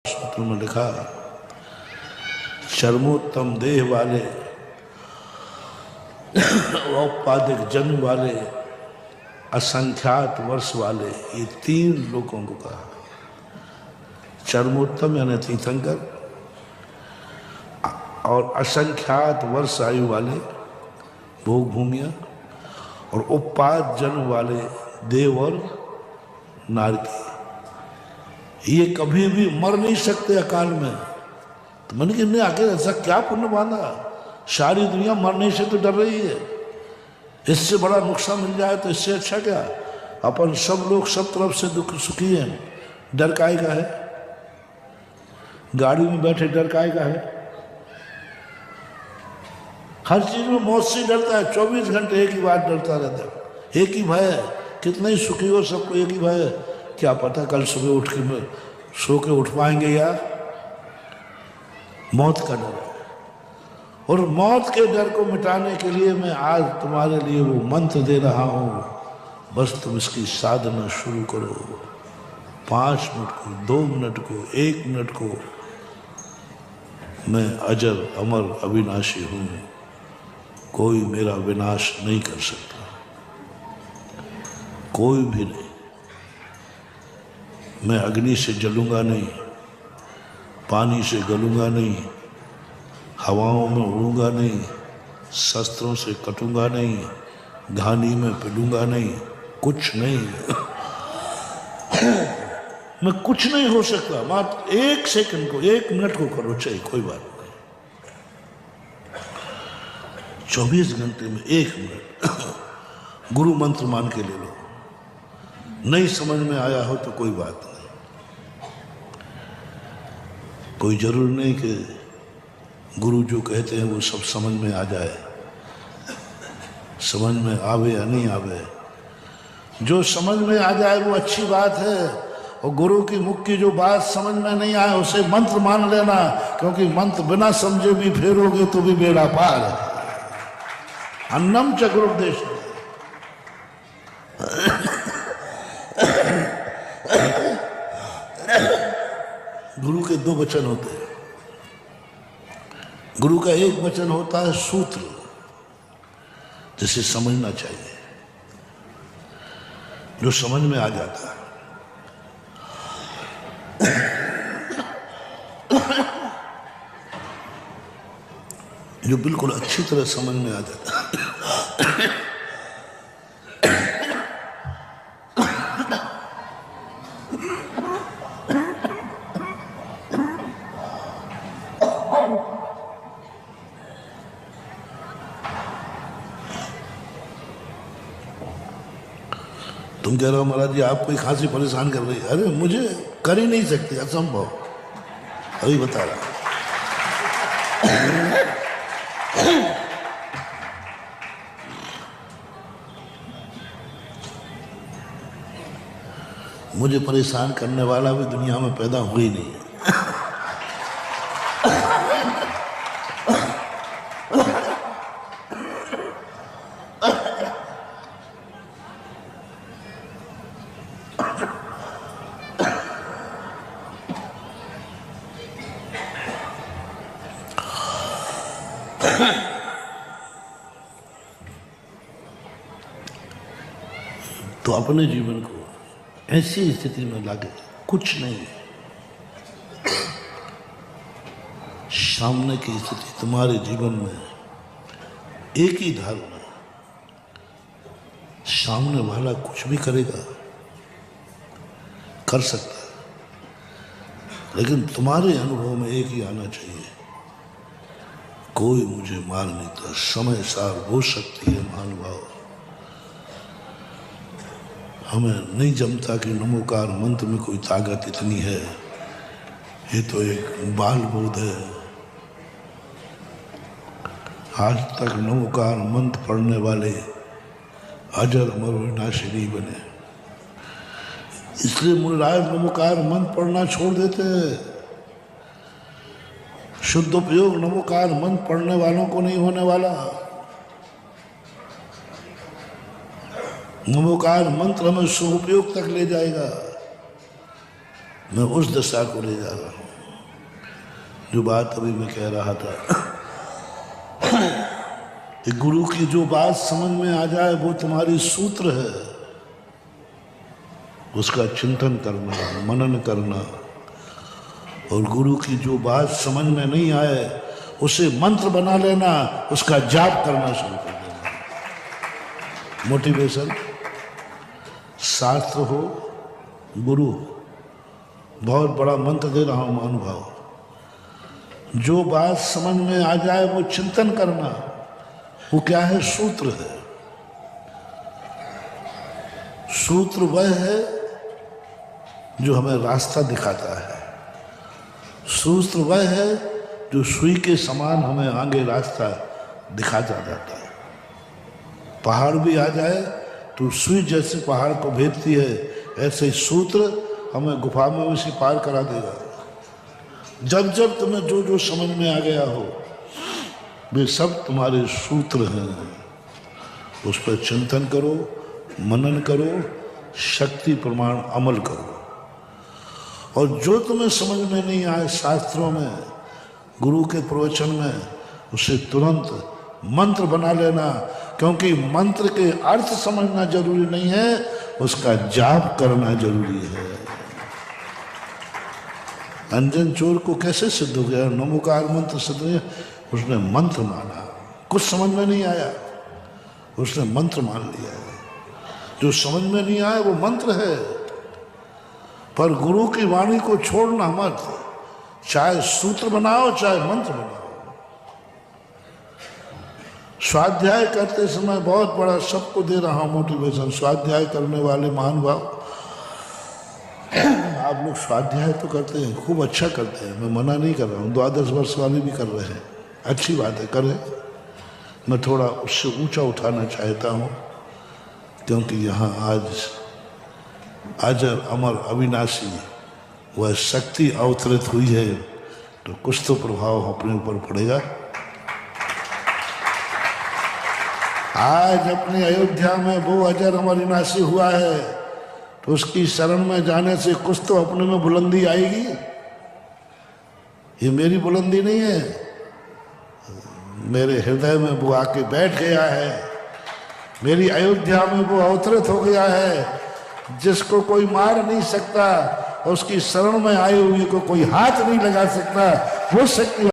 सूत्र में लिखा, चरमोत्तम देह वाले, औपाधिक जन्म वाले, असंख्यात वर्ष वाले, ये तीन लोगों को कहा। चरमोत्तम यानी तीर्थंकर, और असंख्यात वर्ष आयु वाले भोग भूमिया, और उपाद जन्म वाले देव और नारकी, ये कभी भी मर नहीं सकते अकाल में। तो मन ने आखिर ऐसा क्या पुण्य बांधा, सारी दुनिया मरने से तो डर रही है, इससे बड़ा नुकसान मिल जाए तो इससे अच्छा क्या। अपन सब लोग सब तरफ से दुख सुखी हैं, डर काय का है। गाड़ी में बैठे डर काय का है, हर चीज में मौत से डरता है, 24 घंटे एक ही बात डरता रहता है, एक ही भय है। कितना ही सुखी हो सबको एक ही भय है, क्या पता कल सुबह उठ के सो के उठ पाएंगे या। मौत का डर है, और मौत के डर को मिटाने के लिए मैं आज तुम्हारे लिए वो मंत्र दे रहा हूं, बस तुम इसकी साधना शुरू करो। 5 मिनट को, 2 मिनट को, 1 मिनट को, मैं अजर अमर अविनाशी हूं, कोई मेरा विनाश नहीं कर सकता, कोई भी नहीं। मैं अग्नि से जलूंगा नहीं, पानी से गलूंगा नहीं, हवाओं में उड़ूंगा नहीं, शस्त्रों से कटूंगा नहीं, घानी में पिलूंगा नहीं, कुछ नहीं। मैं कुछ नहीं हो सकता। मात्र 1 सेकंड को, 1 मिनट को करो, चाहिए कोई बात नहीं। 24 घंटे में 1 मिनट गुरु मंत्र मान के ले लो। नहीं समझ में आया हो तो कोई बात नहीं, कोई जरूर नहीं कि गुरु जो कहते हैं वो सब समझ में आ जाए। समझ में आवे या नहीं आवे, जो समझ में आ जाए वो अच्छी बात है, और गुरु की मुख की जो बात समझ में नहीं आए उसे मंत्र मान लेना, क्योंकि मंत्र बिना समझे भी फेरोगे तो भी बेड़ा पार है। अन्नम च गुरुपदेश। गुरु के 2 वचन होते हैं। गुरु का एक वचन होता है सूत्र, जिसे समझना चाहिए, जो समझ में आ जाता है। जो बिल्कुल अच्छी तरह समझ में आ जाता है। तुम कह रहे हो महाराज जी आपको ही खांसी परेशान कर रही है। अरे मुझे कर ही नहीं सकते, असंभव। अभी बता रहा। मुझे परेशान करने वाला भी दुनिया में पैदा हुआ ही नहीं है। तो अपने जीवन को ऐसी स्थिति में लागे, कुछ नहीं, सामने की स्थिति तुम्हारे जीवन में एक ही धारणा, सामने वाला कुछ भी करेगा, कर सकता है, लेकिन तुम्हारे अनुभव में एक ही आना चाहिए, कोई मुझे मार नहीं था, समय सार वो शक्ति है महानुभाव। हमें नहीं जमता कि नमोकार मंत्र में कोई ताकत इतनी है, ये तो एक बाल बोध है। आज तक नमोकार मंत्र पढ़ने वाले अजर अमर विनाशी नहीं बने, इसलिए मुनिराज नमोकार मंत्र पढ़ना छोड़ देते हैं। शुद्ध उपयोग नमोकार मंत्र पढ़ने वालों को नहीं होने वाला। नमोकार मंत्र हमें शुभ उपयोग तक ले जाएगा। मैं उस दशा को ले जा रहा हूं। जो बात अभी मैं कह रहा था कि गुरु की जो बात समझ में आ जाए वो तुम्हारी सूत्र है, उसका चिंतन करना, मनन करना। और गुरु की जो बात समझ में नहीं आए उसे मंत्र बना लेना, उसका जाप करना शुरू कर देना। मोटिवेशन शास्त्र हो, गुरु बहुत बड़ा मंत्र दे रहा हूं महानुभाव। जो बात समझ में आ जाए वो चिंतन करना, वो क्या है? सूत्र है। सूत्र वह है जो हमें रास्ता दिखाता है। सूत्र वह है जो सुई के समान हमें आगे रास्ता दिखाता जाता है। पहाड़ भी आ जाए तो सुई जैसे पहाड़ को भेदती है, ऐसे सूत्र हमें गुफा में उसे पार करा देगा। जब जब तुम्हें जो जो समझ में आ गया हो वे सब तुम्हारे सूत्र हैं। उस पर चिंतन करो, मनन करो, शक्ति प्रमाण अमल करो। और जो तुम्हें समझ में नहीं आए शास्त्रों में, गुरु के प्रवचन में, उसे तुरंत मंत्र बना लेना। क्योंकि मंत्र के अर्थ समझना जरूरी नहीं है, उसका जाप करना जरूरी है। अंजन चोर को कैसे सिद्ध हो गया? नमोकार मंत्र सिद्ध हो गया। उसने मंत्र माना, कुछ समझ में नहीं आया, उसने मंत्र मान लिया। जो समझ में नहीं आया वो मंत्र है। पर गुरु की वाणी को छोड़ना मत, चाहे सूत्र बनाओ चाहे मंत्र बनाओ। स्वाध्याय करते समय बहुत बड़ा सबको दे रहा हूं मोटिवेशन। स्वाध्याय करने वाले महानुभाव, आप लोग स्वाध्याय तो करते हैं, खूब अच्छा करते हैं, मैं मना नहीं कर रहा हूँ। 12 वर्ष वाले भी कर रहे हैं, अच्छी बात है, करें। मैं थोड़ा उससे ऊंचा उठाना चाहता हूँ, क्योंकि यहाँ आज अजर अमर अविनाशी वह शक्ति अवतरित हुई है, तो कुछ तो प्रभाव अपने ऊपर पड़ेगा। आज अपनी अयोध्या में वो अजर अमर अविनाशी हुआ है, तो उसकी शरण में जाने से कुछ तो अपने में बुलंदी आएगी। ये मेरी बुलंदी नहीं है, मेरे हृदय में वो आके बैठ गया है। मेरी अयोध्या में वो अवतरित हो गया है, जिसको कोई मार नहीं सकता, उसकी शरण में आए हुए को कोई हाथ नहीं लगा सकता। वो शक्ति